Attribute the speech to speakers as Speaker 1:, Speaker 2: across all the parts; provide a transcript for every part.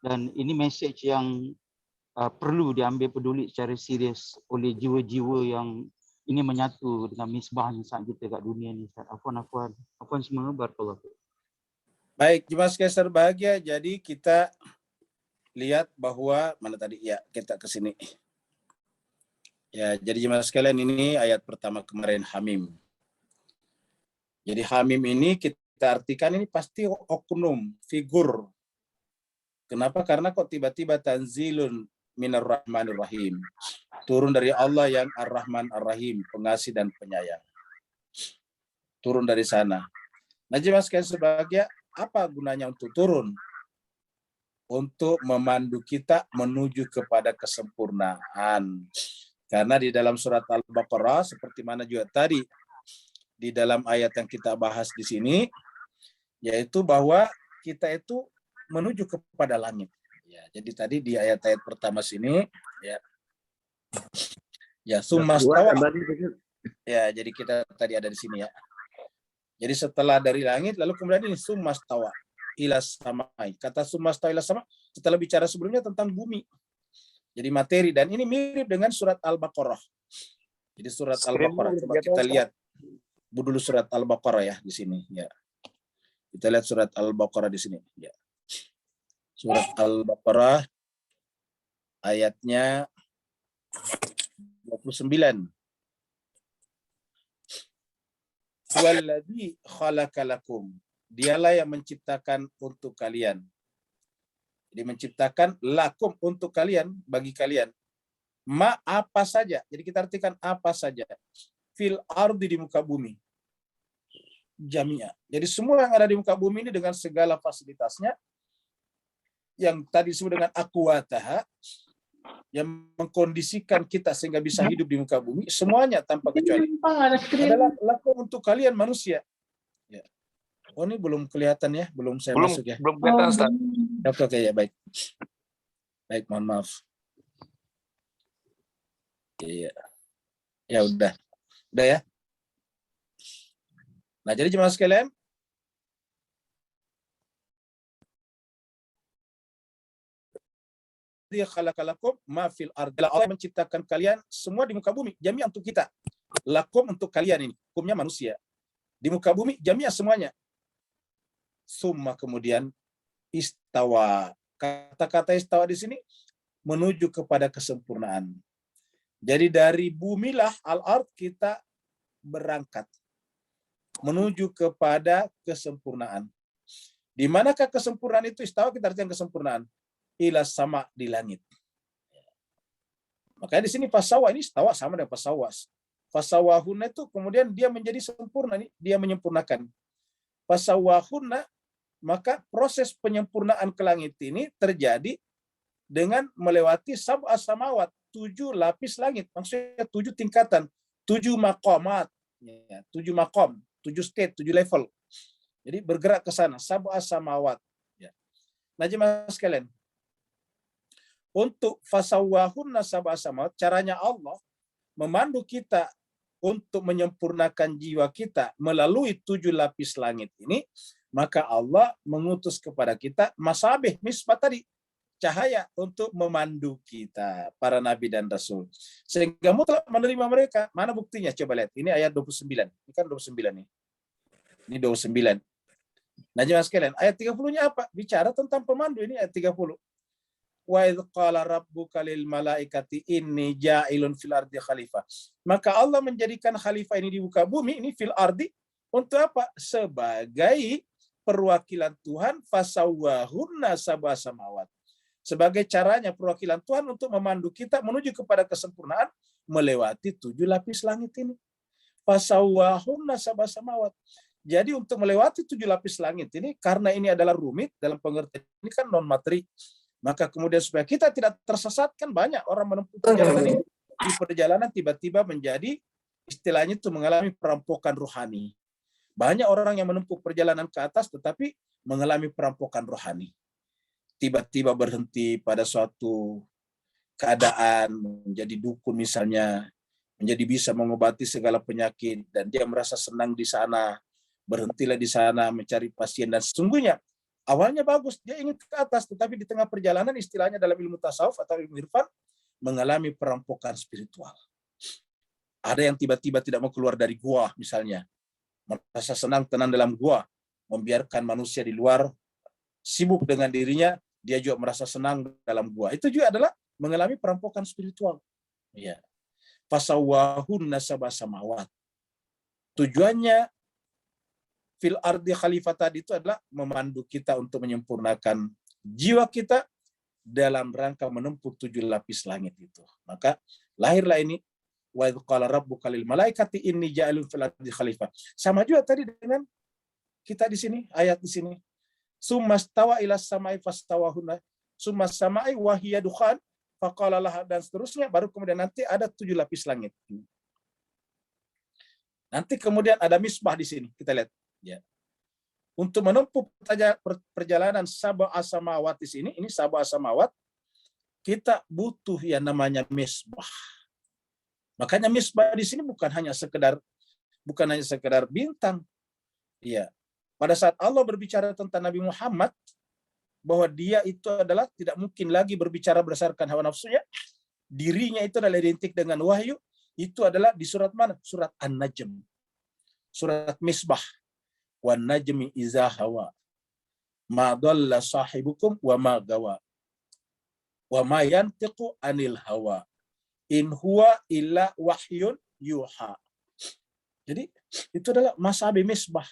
Speaker 1: Dan ini message yang perlu diambil peduli secara serius oleh jiwa-jiwa yang ingin menyatu dengan misbah saat kita kat dunia ni. Afwan semua, barakallahu.
Speaker 2: Baik, jemaah sekalian berbahagia. Jadi kita lihat bahwa mana tadi ya, kita ke sini. Ya, jadi jemaah sekalian ini ayat pertama kemarin Hamim. Jadi Hamim ini kita artikan ini pasti oknum, figur. Kenapa? Karena kok tiba-tiba tanzilun minar rahmanir rahim. Turun dari Allah yang ar-Rahman ar-Rahim, pengasih dan penyayang. Turun dari sana. Nah, jemaah sekalian sebagai apa gunanya untuk turun? Untuk memandu kita menuju kepada kesempurnaan. Karena di dalam surat Al-Baqarah, seperti mana juga tadi, di dalam ayat yang kita bahas di sini, yaitu bahwa kita itu menuju kepada langit. Ya, jadi tadi di ayat-ayat pertama sini, ya summastawa. Ya, jadi kita tadi ada di sini ya. Jadi setelah dari langit, lalu kemudian ini summastawa ila samai. Kata summastawa ila sama, setelah bicara sebelumnya tentang bumi. Jadi materi, dan ini mirip dengan surat Al-Baqarah. Jadi surat Al-Baqarah, coba kita lihat dulu surat Al-Baqarah ya di sini. Ya, kita lihat surat Al-Baqarah di sini. Ya. Surat Al-Baqarah ayatnya 29. Walladzi khalaqalakum. Dialah yang menciptakan untuk kalian. Jadi menciptakan lakum untuk kalian, bagi kalian. Ma apa saja. Jadi kita artikan apa saja. Fil ardi di muka bumi. Jami'a. Jadi semua yang ada di muka bumi ini dengan segala fasilitasnya. Yang tadi disebut dengan aqwataha. Yang mengkondisikan kita sehingga bisa hidup di muka bumi. Semuanya tanpa kecuali. Adalah lakum untuk kalian manusia. Ya. Oh, ini belum kelihatan ya, belum saya masuk ya.
Speaker 3: Belum kelihatan, Ustaz.
Speaker 2: Oke, ya baik. Baik, mohon maaf. Iya. Ya udah. Udah ya. Nah, jadi jemaah sekalian, dia khalaqalakum ma fil ardi. Allah menciptakan kalian semua di muka bumi, jami'an untuk kita. Lakum untuk kalian ini, hukumnya manusia. Di muka bumi jami'an semuanya. Summa kemudian istawa. Kata-kata istawa di sini menuju kepada kesempurnaan. Jadi dari bumilah al-ard kita berangkat menuju kepada kesempurnaan. Di manakah kesempurnaan itu? Istawa kita artikan kesempurnaan. Ila sama di langit. Makanya di sini fasawa ini istawa sama dengan fasawas. Fasawahunna itu kemudian dia menjadi sempurna, dia menyempurnakan. Fasawahunna, maka proses penyempurnaan ke langit ini terjadi dengan melewati sab'a samawat, 7 lapis langit. Maksudnya 7 tingkatan, 7 maqamat, 7 maqam, 7 state, 7 level. Jadi bergerak ke sana, sab'a samawat. Nah, jemaah sekalian, untuk fasawwahunna sab'a samawat, caranya Allah memandu kita untuk menyempurnakan jiwa kita melalui 7 lapis langit ini, maka Allah mengutus kepada kita masabih, misbah tadi, cahaya untuk memandu kita, para nabi dan rasul. Sehingga mutlak menerima mereka. Mana buktinya? Coba lihat. Ini ayat 29. Ini kan 29 nih. Ini 29. Nah, jemaah sekalian, ayat 30-nya apa? Bicara tentang pemandu. Ini ayat 30. Wa idz qala rabbuka lil malaikati inni ja'ilun fil ardi khalifah. Maka Allah menjadikan khalifah ini di muka bumi, ini fil ardi, untuk apa? Sebagai perwakilan Tuhan, fasawwahunna sab'a samawat. Sebagai caranya perwakilan Tuhan untuk memandu kita menuju kepada kesempurnaan melewati 7 lapis langit ini. Fasawwahunna sab'a samawat. Jadi untuk melewati 7 lapis langit ini, karena ini adalah rumit dalam pengertian ini kan non materi, maka kemudian supaya kita tidak tersesat, kan banyak orang menempuh perjalanan ini, di perjalanan tiba-tiba menjadi istilahnya itu mengalami perampokan rohani. Banyak orang yang menempuh perjalanan ke atas tetapi mengalami perampokan rohani. Tiba-tiba berhenti pada suatu keadaan, menjadi dukun misalnya, menjadi bisa mengobati segala penyakit, dan dia merasa senang di sana, berhentilah di sana mencari pasien, dan sesungguhnya Awalnya bagus, dia ingin ke atas, tetapi di tengah perjalanan istilahnya dalam ilmu tasawuf atau ilmu irfan mengalami perampokan spiritual. Ada yang tiba-tiba tidak mau keluar dari gua misalnya, merasa senang tenang dalam gua, membiarkan manusia di luar sibuk dengan dirinya, dia juga merasa senang dalam gua. Itu juga adalah mengalami perampokan spiritual. Ya. Fasawwahunna sab'a samawat. Tujuannya fil ardi khalifah tadi itu adalah memandu kita untuk menyempurnakan jiwa kita dalam rangka menempuh 7 lapis langit itu. Maka lahirlah ini, wa idz qala rabbuka lil malaikati inni ja'ilun fil ardi khalifah. Sama juga tadi dengan kita di sini, ayat di sini. Summastawa ila samai fastawahunna, summas samai wa hiya dukhan faqala laha, dan seterusnya, baru kemudian nanti ada 7 lapis langit. Nanti kemudian ada misbah di sini, kita lihat. Ya. Untuk menempuh perjalanan sab'a samawat di sini, ini sab'a samawat, kita butuh yang namanya misbah. Makanya misbah di sini bukan hanya sekedar bintang. Ya. Pada saat Allah berbicara tentang Nabi Muhammad, bahwa dia itu adalah tidak mungkin lagi berbicara berdasarkan hawa nafsunya, dirinya itu adalah identik dengan wahyu, itu adalah di surat mana? Surat An-Najm. Surat Misbah. Wan najmi iza hawa. Ma dhalla sahibukum wa ma gawa. Wa ma yantiqu anil hawa. In huwa illa wahyun yuha. Jadi itu adalah masabi misbah.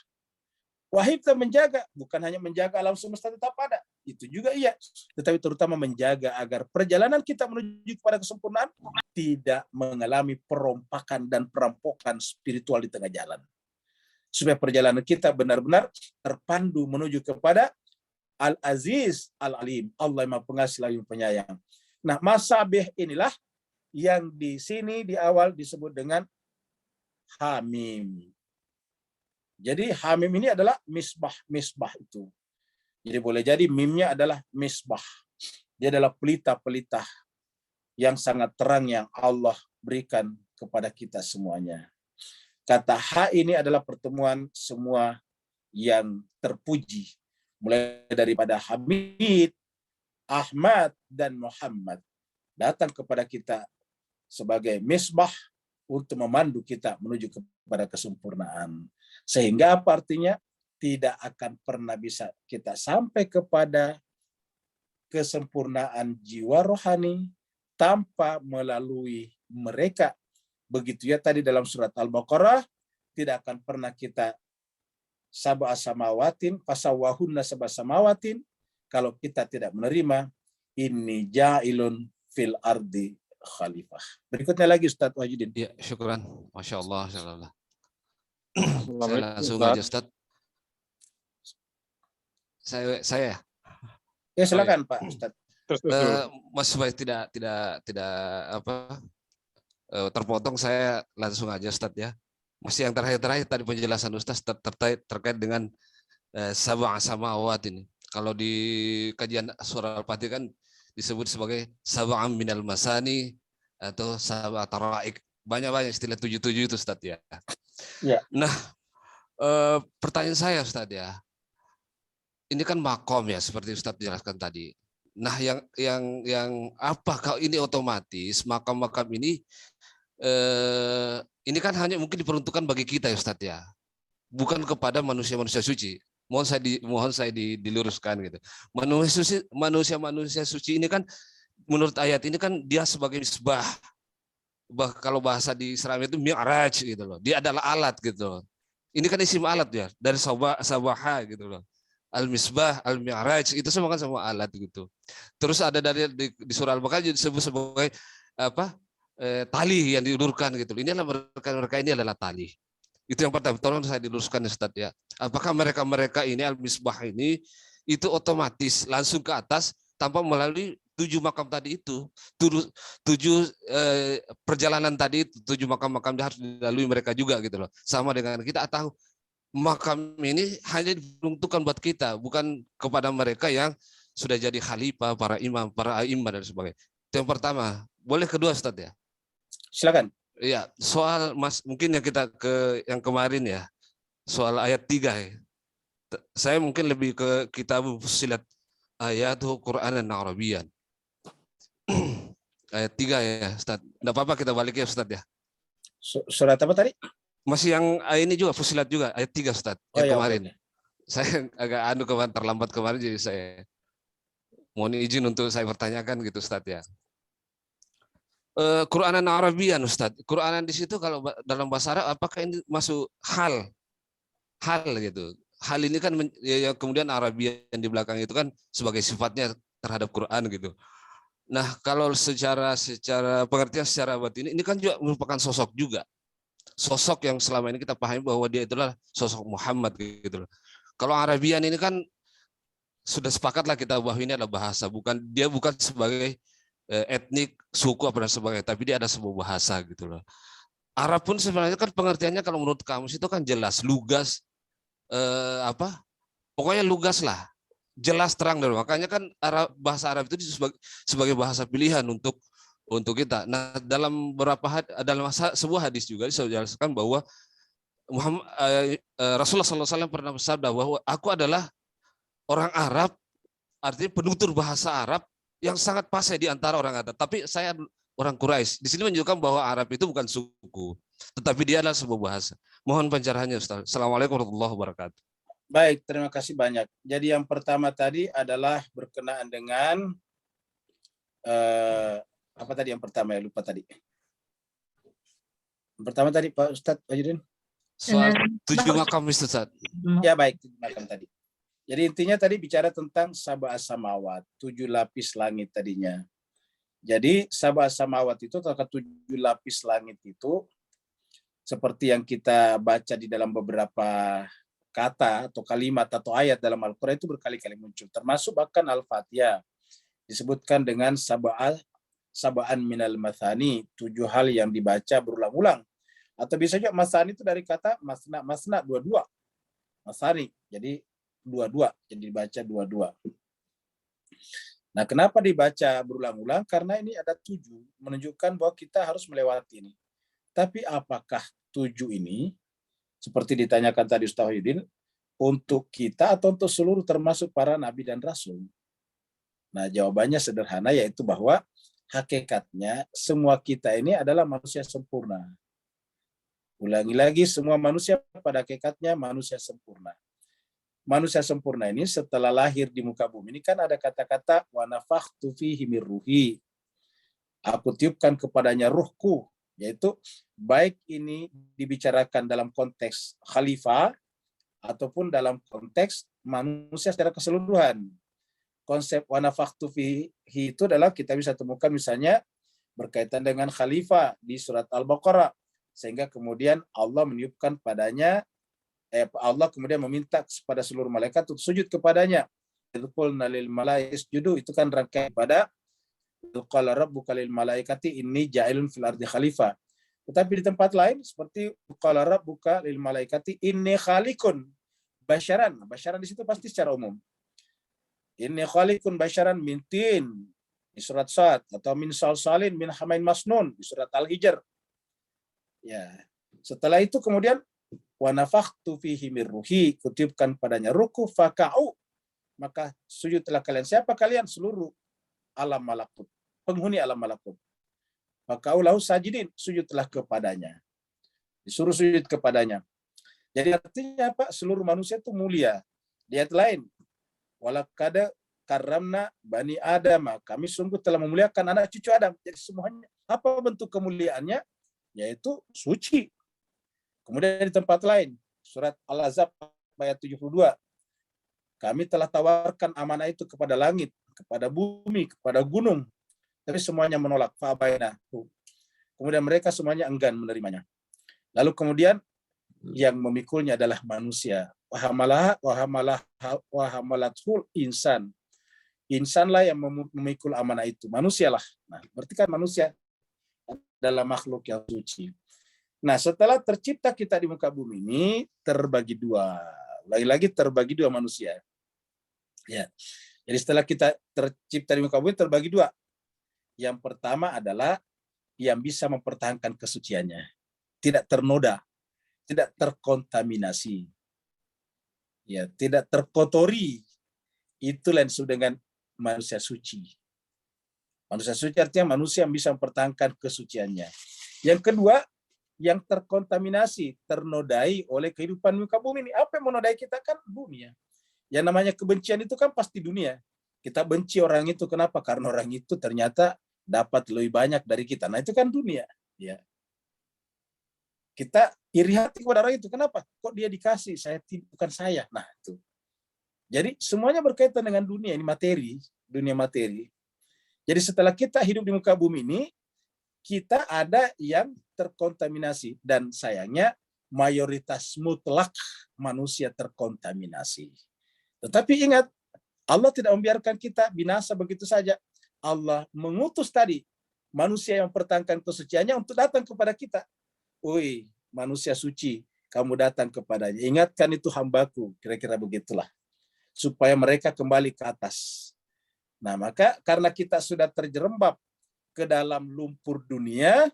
Speaker 2: Wahyu kita menjaga, bukan hanya menjaga alam semesta tetap ada, itu juga iya, tetapi terutama menjaga agar perjalanan kita menuju kepada kesempurnaan tidak mengalami perompakan dan perampokan spiritual di tengah jalan. Supaya perjalanan kita benar-benar terpandu menuju kepada Al-Aziz Al-Alim, Allah yang Maha Pengasih lagi Penyayang. Nah, masabih inilah yang di sini di awal disebut dengan Hamim. Jadi Hamim ini adalah misbah itu. Jadi boleh jadi mimnya adalah misbah. Dia adalah pelita-pelita yang sangat terang yang Allah berikan kepada kita semuanya. Kata ha ini adalah pertemuan semua yang terpuji. Mulai daripada Hamid, Ahmad, dan Muhammad. Datang kepada kita sebagai misbah untuk memandu kita menuju kepada kesempurnaan. Sehingga apa artinya? Tidak akan pernah bisa kita sampai kepada kesempurnaan jiwa rohani tanpa melalui mereka. Begitu ya tadi dalam surat Al-Baqarah, tidak akan pernah kita sab'a samawatin, fasawwahunna sab'a samawatin, kalau kita tidak menerima inni ja'ilun fil ardi khalifah. Berikutnya lagi Ustaz Wahidin.
Speaker 3: Ya, syukran. Masya Allah.
Speaker 4: Assalamualaikum,
Speaker 3: Saya langsung
Speaker 4: Ustaz.
Speaker 3: aja Ustaz. Saya.
Speaker 2: Ya silakan Pak Ustaz.
Speaker 4: Terus.
Speaker 3: Mas supaya tidak terpotong, saya langsung aja Ustaz ya. Masih yang terakhir tadi penjelasan Ustaz terkait dengan sab'a samawat ini. Kalau di kajian surah Al-Fatih kan disebut sebagai sab'am minal masani atau sab'a taraik. Banyak istilah 77 itu Ustaz ya.
Speaker 2: Ya.
Speaker 3: Nah, pertanyaan saya Ustaz ya. Ini kan makom ya seperti Ustaz jelaskan tadi. Nah, yang apakah ini otomatis makam-makam ini kan hanya mungkin diperuntukkan bagi kita ya Ustaz ya. Bukan kepada manusia-manusia suci. Mohon saya diluruskan gitu. Manusia suci ini kan menurut ayat ini kan dia sebagai misbah. Kalau bahasa di Islam itu mi'raj gitu loh. Dia adalah alat gitu loh. Ini kan isim alat ya, dari sabaha gitu loh. Al-misbah, al-mi'raj itu semua kan semua alat gitu. Terus ada dari di surah Al-Baqarah disebut sebagai tali yang diulurkan gitu. Ini adalah mereka ini adalah tali. Itu yang pertama, tolong saya diluruskan Ustaz ya. Apakah mereka ini al-misbah ini itu otomatis langsung ke atas tanpa melalui 7 makam tadi itu, 7 perjalanan tadi itu, 7 makam-makam harus dilalui mereka juga gitu loh. Sama dengan kita atau makam ini hanya diperuntukkan buat kita, bukan kepada mereka yang sudah jadi khalifah, para imam, para a'immah dan sebagainya. Itu yang pertama. Boleh kedua Ustaz ya?
Speaker 2: Silakan.
Speaker 3: Iya, soal Mas mungkin yang kita yang kemarin ya, soal ayat 3 ya. Saya mungkin lebih ke kitab Fussilat ayatuhu Qur'anan Arabiyyan. Ayat 3 ya, Ustaz. Enggak apa-apa kita balik ya, Ustaz ya.
Speaker 2: Surat apa tadi?
Speaker 3: Masih yang ini juga Fussilat juga ayat 3, Ustaz.
Speaker 2: Oh
Speaker 3: Yang
Speaker 2: ya,
Speaker 3: kemarin.
Speaker 2: oke.
Speaker 3: Saya agak kemarin terlambat kemarin, jadi saya mohon izin untuk saya pertanyakan gitu, Ustaz ya. Qur'anan Arabiyyan, Ustaz. Qur'anan di situ kalau dalam bahasa Arab apakah ini masuk hal gitu. Hal ini kan ya, kemudian Arabiyyan yang di belakang itu kan sebagai sifatnya terhadap Quran gitu. Nah, kalau secara pengertian secara batin ini kan juga merupakan sosok juga. Sosok yang selama ini kita pahami bahwa dia itulah sosok Muhammad gitu loh. Kalau Arabian ini kan sudah sepakatlah kita bahwa ini adalah bahasa, bukan sebagai etnik, suku apa dan sebagainya, tapi dia ada sebuah bahasa gitu loh. Arab pun sebenarnya kan pengertiannya kalau menurut kamus itu kan jelas, lugas, pokoknya lugas lah, jelas terang dan makanya kan bahasa Arab itu sebagai bahasa pilihan untuk kita. Nah, dalam sebuah hadis juga dijelaskan bahwa Rasulullah SAW pernah bersabda bahwa aku adalah orang Arab, artinya penutur bahasa Arab yang sangat fasih di antara orang Arab. Tapi saya orang Quraisy. Di sini menunjukkan bahwa Arab itu bukan suku, tetapi dia adalah sebuah bahasa. Mohon pencerahannya, Ustaz. Assalamualaikum warahmatullahi wabarakatuh.
Speaker 2: Baik, terima kasih banyak. Jadi yang pertama tadi adalah berkenaan dengan apa tadi yang pertama ya, lupa tadi. Yang pertama tadi Pak Ustadz Wajidin.
Speaker 3: Soal 7 makam, Ustaz.
Speaker 2: Ya baik, 7 makam tadi. Jadi intinya tadi bicara tentang sab'a samawat, 7 lapis langit tadinya. Jadi sab'a samawat itu atau 7 lapis langit itu seperti yang kita baca di dalam beberapa kata atau kalimat atau ayat dalam Al-Quran itu berkali-kali muncul. Termasuk bahkan Al-Fatihah disebutkan dengan sab'an minal mathani, 7 hal yang dibaca berulang-ulang. Atau bisa juga masani itu dari kata masna, dua-dua. Masani, jadi dua-dua, jadi dibaca dua-dua. Nah, kenapa dibaca berulang-ulang? Karena ini ada 7, menunjukkan bahwa kita harus melewati ini. Tapi apakah 7 ini, seperti ditanyakan tadi Ustaz Wahidin, untuk kita atau untuk seluruh termasuk para nabi dan rasul? Nah, jawabannya sederhana, yaitu bahwa hakikatnya semua kita ini adalah manusia sempurna. Ulangi lagi, semua manusia pada hakikatnya manusia sempurna. Manusia sempurna ini setelah lahir di muka bumi ini kan ada kata-kata wa nafakhtu fihi min ruhi. Aku tiupkan kepadanya ruhku, yaitu baik ini dibicarakan dalam konteks khalifah ataupun dalam konteks manusia secara keseluruhan. Konsep wa nafakhtu fihi itu adalah kita bisa temukan misalnya berkaitan dengan khalifah di surat Al-Baqarah, sehingga kemudian Allah meniupkan padanya, Allah kemudian meminta kepada seluruh malaikat untuk sujud kepadanya. Qulna lil malaikati, itu kan rangkaian pada qala rabbuka lil malaikati inni ja'ilun fil ardi khalifah. Tetapi di tempat lain seperti qala rabbuka lil malaikati inni khaliqun basyaran. Basyaran di situ pasti secara umum. Inni khaliqun basyaran min tin di surat Sad, atau min salsalin min hamain masnun di surat Al-Hijr. Ya. Setelah itu kemudian wa nafakhtu fihi min ruhi, kutiupkan padanya ruku faka'u, maka sujudlah kalian. Siapa kalian? Seluruh alam malakut, penghuni alam malakut. Faka'u lahu sajidin, sujudlah kepadanya. Disuruh sujud kepadanya. Jadi artinya apa? Seluruh manusia itu mulia. Di ayat lain, walaqad karramna bani Adam, kami sungguh telah memuliakan anak cucu Adam. Jadi semuanya apa bentuk kemuliaannya? Yaitu suci. Kemudian di tempat lain, surat Al-Ahzab ayat 72, kami telah tawarkan amanah itu kepada langit, kepada bumi, kepada gunung, tapi semuanya menolak. Kemudian mereka semuanya enggan menerimanya. Lalu kemudian yang memikulnya adalah manusia. Wahamalatul insan. Insanlah yang memikul amanah itu. Manusialah. Nah, berarti kan manusia adalah makhluk yang suci. Nah, setelah tercipta kita di muka bumi ini terbagi 2. Lagi-lagi terbagi 2 manusia. Ya. Jadi setelah kita tercipta di muka bumi terbagi 2. Yang pertama adalah yang bisa mempertahankan kesuciannya, tidak ternoda, tidak terkontaminasi. ya, tidak terkotori. Itulah yang disebut dengan manusia suci. Manusia suci artinya manusia yang bisa mempertahankan kesuciannya. Yang kedua, yang terkontaminasi, ternodai oleh kehidupan muka bumi ini. Apa yang menodai kita kan dunia. Yang namanya kebencian itu kan pasti dunia. Kita benci orang itu, kenapa? Karena orang itu ternyata dapat lebih banyak dari kita. Nah itu kan dunia. Ya. Kita iri hati kepada orang itu, kenapa? Kok dia dikasih, bukan saya. Nah itu. Jadi semuanya berkaitan dengan dunia ini, materi, dunia materi. Jadi setelah kita hidup di muka bumi ini, kita ada yang terkontaminasi. Dan sayangnya mayoritas mutlak manusia terkontaminasi. Tetapi ingat, Allah tidak membiarkan kita binasa begitu saja. Allah mengutus tadi manusia yang mempertahankan kesuciannya untuk datang kepada kita. Woi, manusia suci, kamu datang kepadanya. Ingatkan itu hambaku, kira-kira begitulah. Supaya mereka kembali ke atas. Nah, maka karena kita sudah terjerembab ke dalam lumpur dunia,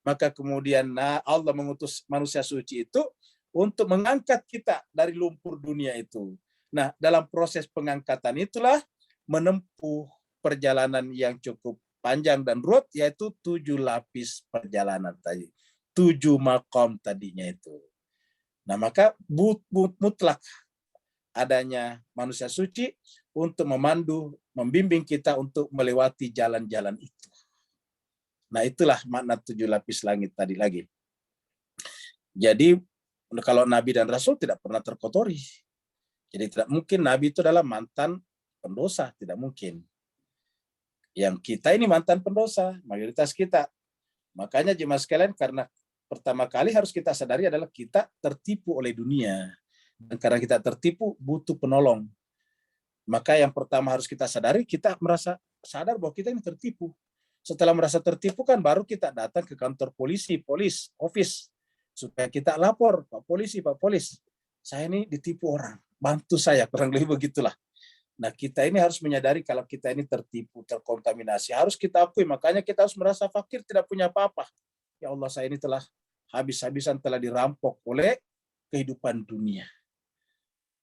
Speaker 2: maka kemudian Allah mengutus manusia suci itu untuk mengangkat kita dari lumpur dunia itu. Nah, dalam proses pengangkatan itulah menempuh perjalanan yang cukup panjang dan ruwet, yaitu 7 lapis perjalanan tadi. 7 makom tadinya itu. Nah, maka mutlak adanya manusia suci untuk memandu, membimbing kita untuk melewati jalan-jalan itu. Nah, itulah makna 7 lapis langit tadi lagi. Jadi, kalau Nabi dan Rasul tidak pernah terkotori. Jadi tidak mungkin Nabi itu adalah mantan pendosa, tidak mungkin. Yang kita ini mantan pendosa, mayoritas kita. Makanya jemaah sekalian, karena pertama kali harus kita sadari adalah kita tertipu oleh dunia. Dan karena kita tertipu, butuh penolong. Maka yang pertama harus kita sadari, kita merasa sadar bahwa kita ini tertipu. Setelah merasa tertipu kan baru kita datang ke kantor polisi, office, supaya kita lapor, Pak Polis, saya ini ditipu orang, bantu saya, kurang lebih begitulah. Nah, kita ini harus menyadari kalau kita ini tertipu, terkontaminasi. Harus kita akui, makanya kita harus merasa fakir, tidak punya apa-apa. Ya Allah, saya ini telah habis-habisan telah dirampok oleh kehidupan dunia.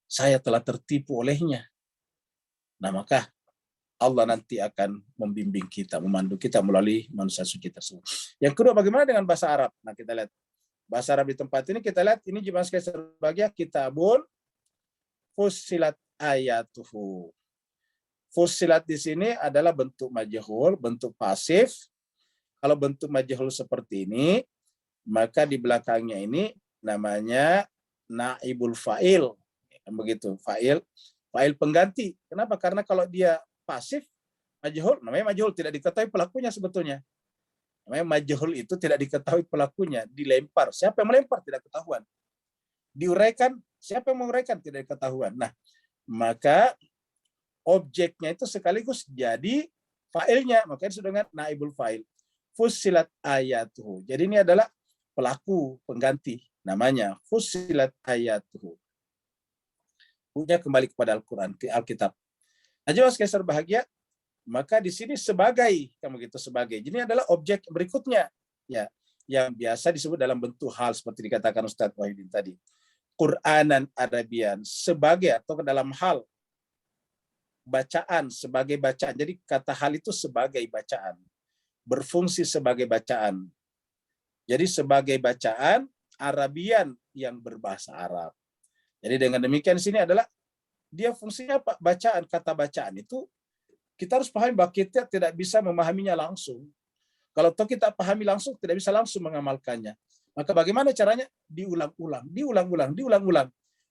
Speaker 2: Saya telah tertipu olehnya. Nah, maka Allah nanti akan membimbing kita, memandu kita melalui manusia suci tersebut. Yang kedua, bagaimana dengan bahasa Arab? Nah, kita lihat. Bahasa Arab di tempat ini, kita lihat, ini jemaah sekalian sebagai kitabun fussilat ayatuhu. Fussilat di sini adalah bentuk majhul, bentuk pasif. Kalau bentuk majhul seperti ini, maka di belakangnya ini namanya naibul fa'il. Begitu, fa'il pengganti. Kenapa? Karena kalau dia pasif, majhul, namanya majhul, tidak diketahui pelakunya sebetulnya. Namanya majhul itu tidak diketahui pelakunya, dilempar. Siapa yang melempar? Tidak ketahuan. Diuraikan, siapa yang menguraikan? Tidak ketahuan. Nah, maka objeknya itu sekaligus jadi fa'ilnya, makanya disebut dengan naibul fa'il. Fussilat ayatuhu. Jadi ini adalah pelaku pengganti, namanya fussilat ayatuhu. Punya kembali kepada Al-Quran, ke Alkitab. Aja mas Kaisar bahagia, maka di sini sebagai, kamu gitu sebagai. Jadi adalah objek berikutnya, ya, yang biasa disebut dalam bentuk hal seperti dikatakan Ustadz Wahidin tadi. Qur'anan Arabian sebagai atau ke dalam hal bacaan sebagai bacaan. Jadi kata hal itu sebagai bacaan, berfungsi sebagai bacaan. Jadi sebagai bacaan Arabian yang berbahasa Arab. Jadi dengan demikian sini adalah dia fungsinya apa? Bacaan, kata bacaan itu kita harus pahami bahwa kita tidak bisa memahaminya langsung. Kalau toh kita pahami langsung, tidak bisa langsung mengamalkannya. Maka bagaimana caranya? Diulang-ulang.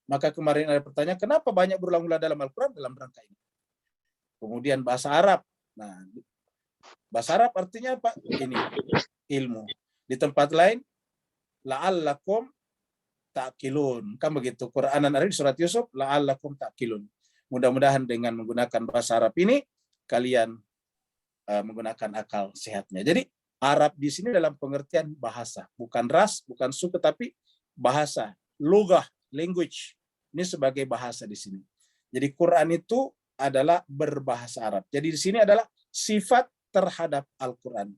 Speaker 2: Maka kemarin ada pertanyaan, kenapa banyak berulang-ulang dalam Al-Quran dalam rangka ini? Kemudian bahasa Arab. Nah, bahasa Arab artinya apa? Ini ilmu. Di tempat lain, la'allakum ta'qilun. Kan begitu. Quranan Arabi surat Yusuf, la'allakum ta'qilun. Mudah-mudahan dengan menggunakan bahasa Arab ini, kalian menggunakan akal sehatnya. Jadi Arab di sini dalam pengertian bahasa, bukan ras, bukan suku, tapi bahasa, lugah, language. Ini sebagai bahasa di sini. Jadi Quran itu adalah berbahasa Arab. Jadi di sini adalah sifat terhadap Al-Quran.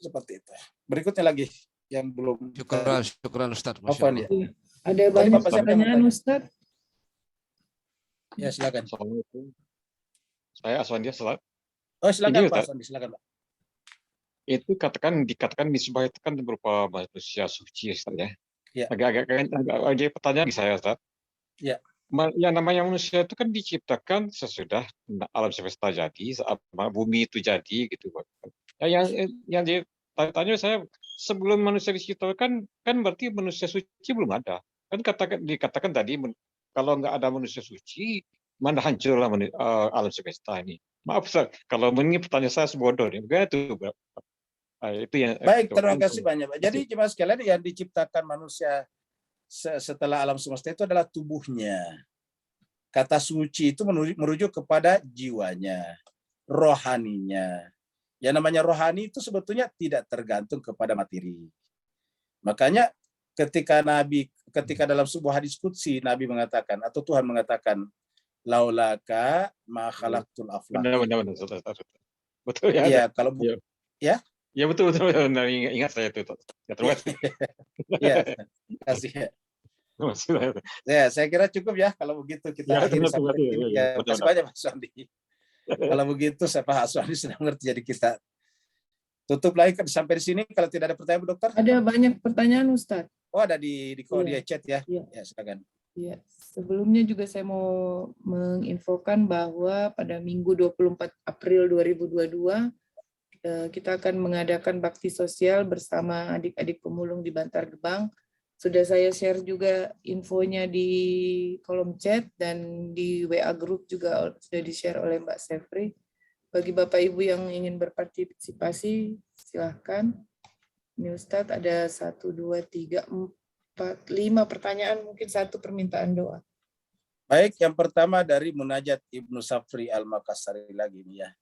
Speaker 2: Seperti itu. Berikutnya lagi yang belum.
Speaker 3: Syukran Ustaz.
Speaker 2: Apa nih?
Speaker 4: Ada banyak pertanyaan Ustaz.
Speaker 2: Ya, silakan.
Speaker 4: Assalamualaikum. Saya Aswandia Salat.
Speaker 2: Oh, silakan
Speaker 4: Ini,
Speaker 2: Pak
Speaker 4: Ustaz.
Speaker 2: Sandi, silakan Pak.
Speaker 4: Itu dikatakan misbah itu kan berupa manusia suci, Ustaz ya.
Speaker 2: Ya.
Speaker 4: Agak pertanyaan di saya, Ustaz.
Speaker 2: Ya.
Speaker 4: Yang namanya manusia itu kan diciptakan sesudah alam semesta jadi, saat bumi itu jadi gitu. Yang tanya saya, sebelum manusia diciptakan kan berarti manusia suci belum ada. Kan dikatakan tadi kalau nggak ada manusia suci, mana hancurlah alam semesta ini. Maaf Ustaz, kalau ini pertanyaan saya sebodoh nih. Begitu, itu yang
Speaker 2: Baik, terima kasih banyak Pak. Jadi jemaah sekalian, yang diciptakan manusia setelah alam semesta itu adalah tubuhnya. Kata suci itu merujuk kepada jiwanya, rohaninya. Yang namanya rohani itu sebetulnya tidak tergantung kepada materi. Makanya ketika dalam sebuah hadis qudsi Nabi mengatakan atau Tuhan mengatakan, laulaka ma khalaqtul aflaq.
Speaker 4: Benar. Betul ya.
Speaker 2: Iya, kalau ya.
Speaker 4: Ya betul. Nah, ingat saya itu. Ya, terima kasih.
Speaker 2: Ya, kasih. Ya, saya kira cukup ya kalau begitu kita akhiri sampai sini. Ya, terima kasih banyak Mas Wandi. Kalau begitu saya Pak Aswandi sudah mengerti, jadi kita tutup lagi sampai di sini. Kalau tidak ada pertanyaan, Bu Dokter?
Speaker 5: Ada banyak pertanyaan, Ustadz.
Speaker 2: Oh, ada di chat ya.
Speaker 5: Iya.
Speaker 2: Ya, silakan.
Speaker 5: Ya, sebelumnya juga saya mau menginfokan bahwa pada Minggu 24 April 2022 kita akan mengadakan bakti sosial bersama adik-adik pemulung di Bantar Gebang. Sudah saya share juga infonya di kolom chat dan di WA group juga sudah di-share oleh Mbak Sefri. Bagi Bapak Ibu yang ingin berpartisipasi, silahkan. Ini Ustadz ada 1, 2, 3, 4, 5 pertanyaan, mungkin 1 permintaan doa.
Speaker 2: Baik, yang pertama dari Munajat Ibnu Safri Al-Makassari lagi nih ya.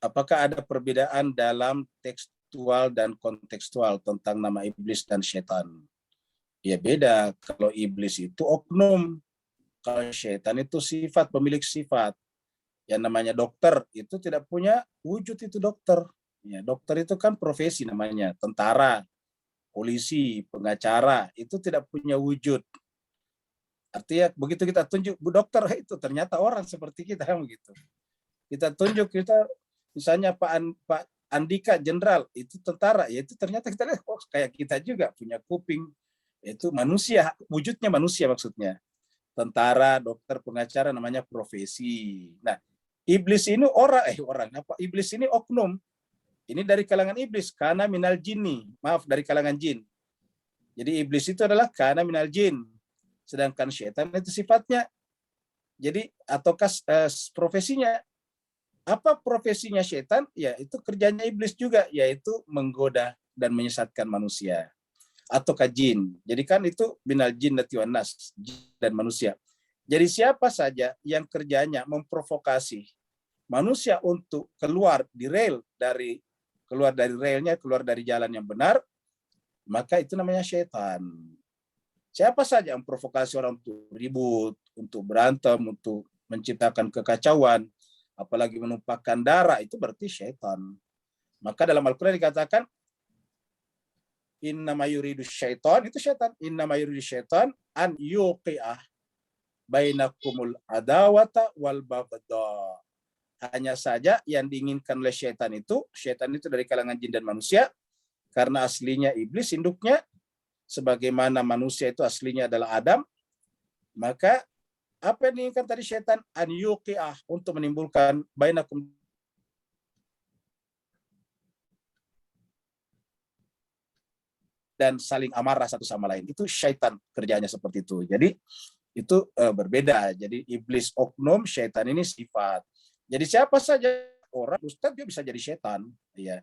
Speaker 2: Apakah ada perbedaan dalam tekstual dan kontekstual tentang nama iblis dan setan? Ya beda. Kalau iblis itu oknum, kalau setan itu sifat, pemilik sifat. Yang namanya dokter itu tidak punya wujud, itu dokter. Ya, dokter itu kan profesi namanya, tentara, polisi, pengacara, itu tidak punya wujud. Artinya begitu kita tunjuk, Bu dokter, itu ternyata orang seperti kita begitu. Kita tunjuk, kita misalnya Pak Andika jenderal, itu tentara, ya itu ternyata kita lihat, oh kayak kita juga punya kuping, itu manusia, wujudnya manusia maksudnya. Tentara, dokter, pengacara namanya profesi. Nah, iblis ini iblis ini oknum. Ini dari kalangan iblis, kana minal jinni, maaf dari kalangan jin. Jadi iblis itu adalah kana minal jin. Sedangkan syaitan itu sifatnya. Jadi ataukah profesinya? Apa profesinya syaitan? Ya itu kerjanya iblis juga, yaitu menggoda dan menyesatkan manusia. Ataukah jin. Jadi kan itu minal jinnati wan nas, jin dan manusia. Jadi siapa saja yang kerjanya memprovokasi manusia untuk keluar dari relnya, keluar dari jalan yang benar, maka itu namanya syaitan. Siapa saja yang memprovokasi orang untuk ribut, untuk berantem, untuk menciptakan kekacauan, apalagi menumpahkan darah, itu berarti syaitan. Maka dalam Al-Quran dikatakan, innama yuridu syaitan, itu syaitan. Innama yuridu syaitan an yuqi'ah bainakumul adawata wal baghdha. Hanya saja yang diinginkan oleh syaitan itu dari kalangan jin dan manusia, karena aslinya iblis induknya, sebagaimana manusia itu aslinya adalah Adam, maka apa yang diinginkan tadi syaitan? An yuqi'ah, untuk menimbulkan bainakum, dan saling amarah satu sama lain. Itu syaitan kerjanya seperti itu. Jadi itu berbeda. Jadi iblis oknum, syaitan ini sifat. Jadi siapa saja orang, Ustaz dia bisa jadi syaitan. Ya.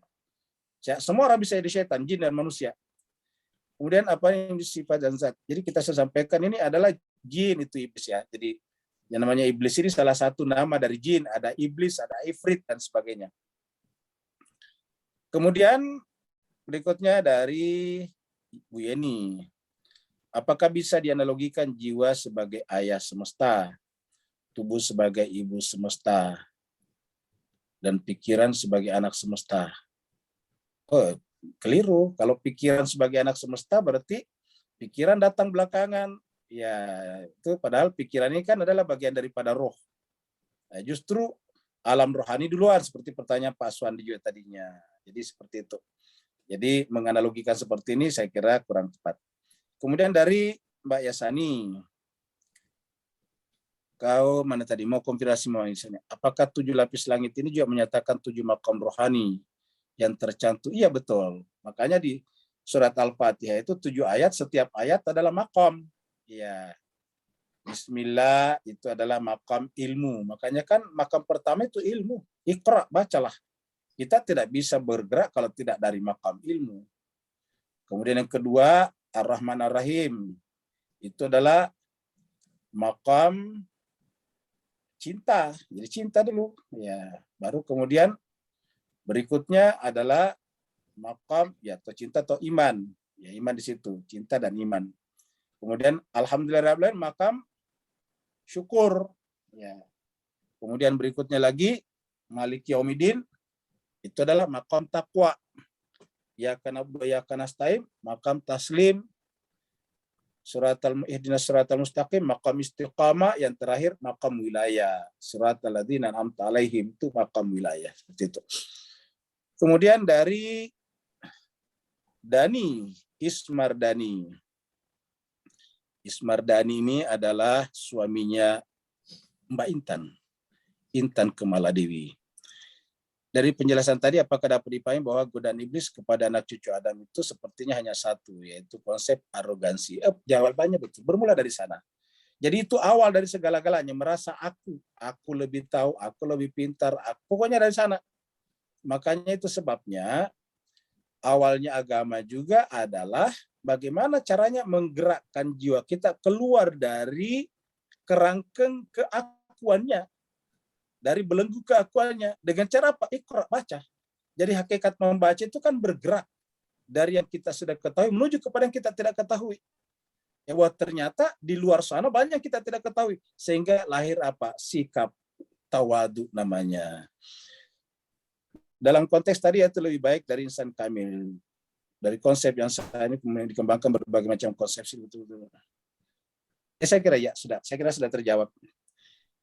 Speaker 2: Semua orang bisa jadi syaitan, jin dan manusia. Kemudian apa yang sifat dan zat. Jadi kita sampaikan ini adalah jin, itu iblis ya. Jadi yang namanya iblis ini salah satu nama dari jin. Ada iblis, ada ifrit, dan sebagainya. Kemudian berikutnya dari Bu Yeni. Apakah bisa dianalogikan jiwa sebagai ayah semesta, tubuh sebagai ibu semesta, dan pikiran sebagai anak semesta? Oh, keliru. Kalau pikiran sebagai anak semesta berarti pikiran datang belakangan, Ya, itu padahal pikiran ini kan adalah bagian daripada roh. Nah, justru alam rohani duluan, seperti pertanyaan Pak Suwandi juga tadinya. Jadi seperti itu. Jadi menganalogikan seperti ini saya kira kurang tepat. Kemudian dari Mbak Yasani, kau mana tadi mau konfirmasi misalnya, apakah 7 lapis langit ini juga menyatakan 7 makam rohani yang tercantum? Iya betul. Makanya di surat Al-Fatihah itu 7 ayat, setiap ayat adalah makam. Ya, Bismillah itu adalah makam ilmu. Makanya kan makam pertama itu ilmu. Iqra, bacalah. Kita tidak bisa bergerak kalau tidak dari makam ilmu. Kemudian yang kedua, Ar-Rahman Ar-Rahim. Itu adalah makam cinta. Jadi cinta dulu. Ya, baru kemudian berikutnya adalah makam ya atau cinta atau iman. Ya, iman di situ, cinta dan iman. Kemudian alhamdulillahirabbil alamin makam syukur. Ya. Kemudian berikutnya lagi Maliki Yaumiddin itu adalah makam takwa. Ya kana ya kanastain makam taslim. Ihdinas siratal mustaqim makam istiqamah, yang terakhir makam wilayah. Siratal ladzina an'amta alaihim itu makam wilayah. Seperti itu. Kemudian dari Dani Ismardani. Ismardani ini adalah suaminya Mbak Intan, Intan Kemaladewi. Dari penjelasan tadi, apakah dapat dipahami bahwa godaan iblis kepada anak cucu Adam itu sepertinya hanya satu, yaitu konsep arogansi? Jawabannya betul, bermula dari sana. Jadi itu awal dari segala-galanya, merasa aku lebih tahu, aku lebih pintar, pokoknya dari sana. Makanya itu sebabnya awalnya agama juga adalah bagaimana caranya menggerakkan jiwa kita keluar dari kerangkeng keakuannya, dari belenggu keakuannya, dengan cara apa? Iqra, baca. Jadi hakikat membaca itu kan bergerak dari yang kita sudah ketahui menuju kepada yang kita tidak ketahui. Ya, wah, ternyata di luar sana banyak yang kita tidak ketahui, sehingga lahir apa? Sikap tawadu namanya. Dalam konteks tadi itu lebih baik dari insan kamil. Dari konsep yang saya ini kemudian dikembangkan berbagai macam konsepsi betul-betul. Saya kira ya sudah, saya kira sudah terjawab.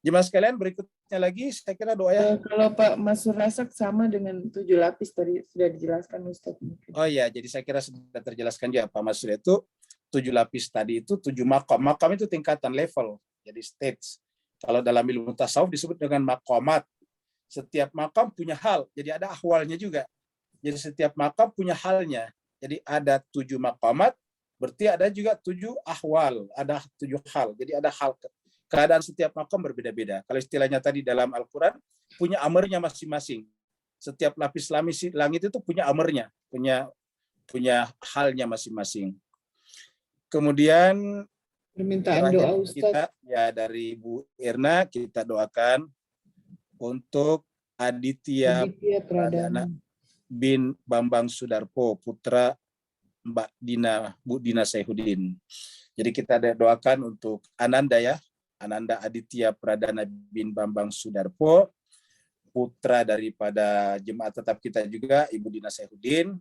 Speaker 2: Jemaah sekalian, berikutnya lagi saya kira doa ya.
Speaker 5: Kalau Pak Masur Rasak sama dengan 7 lapis tadi sudah dijelaskan Ustaz.
Speaker 2: Oh iya, jadi saya kira sudah terjelaskan juga Pak Masur, itu 7 lapis tadi itu 7 makam. Makam itu tingkatan level, jadi stage. Kalau dalam ilmu tasawuf disebut dengan maqamat. Setiap makam punya hal, jadi ada ahwalnya juga. Jadi setiap makam punya halnya. Jadi ada 7 maqamat, berarti ada juga 7 ahwal, ada 7 hal. Jadi ada hal, keadaan setiap makam berbeda-beda. Kalau istilahnya tadi dalam Al-Quran, punya amarnya masing-masing. Setiap lapis langit itu punya amarnya, punya halnya masing-masing. Kemudian
Speaker 5: Permintaan doa Ustaz.
Speaker 2: kita ya dari Bu Irna, kita doakan untuk Aditya Pradana bin Bambang Sudarpo, putra Mbak Dina, Bu Dina Saihuddin. Jadi kita doakan untuk Ananda ya, Ananda Aditya Pradana bin Bambang Sudarpo, putra daripada jemaat tetap kita juga, Ibu Dina Saihuddin,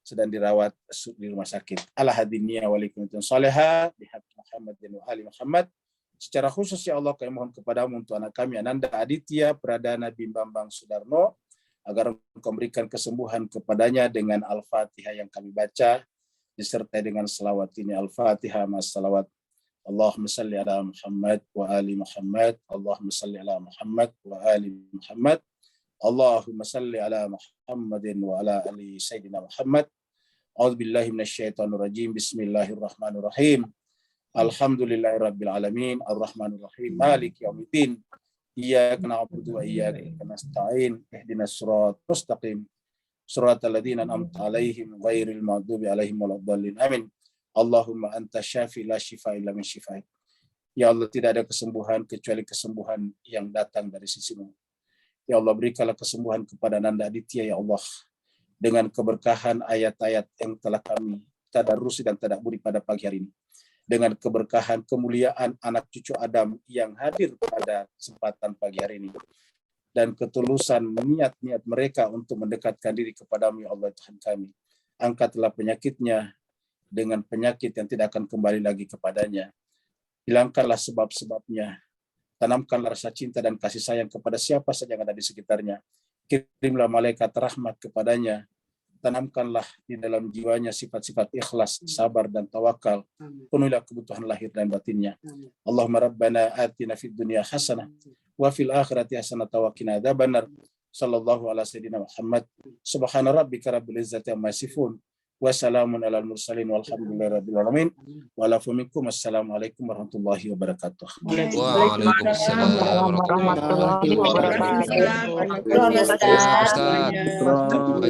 Speaker 2: sedang dirawat di rumah sakit. Al-Hadiniya walikumutun soleha, bihaqqi Muhammad dan Ali Muhammad. Secara khusus ya Allah, kami mohon kepadamu untuk anak kami Ananda Aditya Pradana bin Bambang Sudarno, agar Engkau memberikan kesembuhan kepadanya dengan Al-Fatihah yang kami baca, disertai dengan selawat ini. Al-Fatihah mas salawat. Allahumma salli ala Muhammad wa ali Muhammad. Allahumma salli ala Muhammad wa ali Muhammad. Allahumma salli ala Muhammadin wa ala ali Sayyidina Muhammad. A'udzubillahi minasyaitonir rajim. Bismillahirrahmanirrahim. Alhamdulillahirabbil alamin, arrahmanir rahim, maliki yaumiddin. Iyyaka na'budu wa iyyaka nasta'in. Ihdinas siratal mustaqim. Siratal ladzina an'amta 'alaihim ghairil maghdubi 'alaihim waladdallin. Amin. Allahumma anta syafi la syifaa illa min syifaik. Ya Allah, tidak ada kesembuhan kecuali kesembuhan yang datang dari sisi-Mu. Ya Allah, berikanlah kesembuhan kepada Nanda Aditya ya Allah, dengan keberkahan ayat-ayat yang telah kami tadarrusi dan tadabburi pada pagi hari ini, dengan keberkahan kemuliaan anak cucu Adam yang hadir pada kesempatan pagi hari ini, dan ketulusan niat-niat mereka untuk mendekatkan diri kepadamu ya Allah Tuhan kami. Angkatlah penyakitnya dengan penyakit yang tidak akan kembali lagi kepadanya. hilangkanlah sebab-sebabnya, tanamkanlah rasa cinta dan kasih sayang kepada siapa saja yang ada di sekitarnya, kirimlah malaikat rahmat kepadanya, tanamkanlah di dalam jiwanya sifat-sifat ikhlas, sabar dan tawakal, penuhilah kebutuhan lahir dan batinnya. Allahumma rabbana atina fid dunya hasanah wa fil akhirati hasanah wa qina adzabannar. Sallallahu ala sayyidina Muhammad. Subhana rabbika rabbil izzati amma yasifun wa salamun alal mursalin walhamdulillahi rabbil alamin. Wa lafu minkum. Assalamualaikum warahmatullahi wabarakatuh.
Speaker 3: Waalaikumsalam warahmatullahi wabarakatuh.
Speaker 5: Terima kasih, Ustaz.
Speaker 3: Ustaz.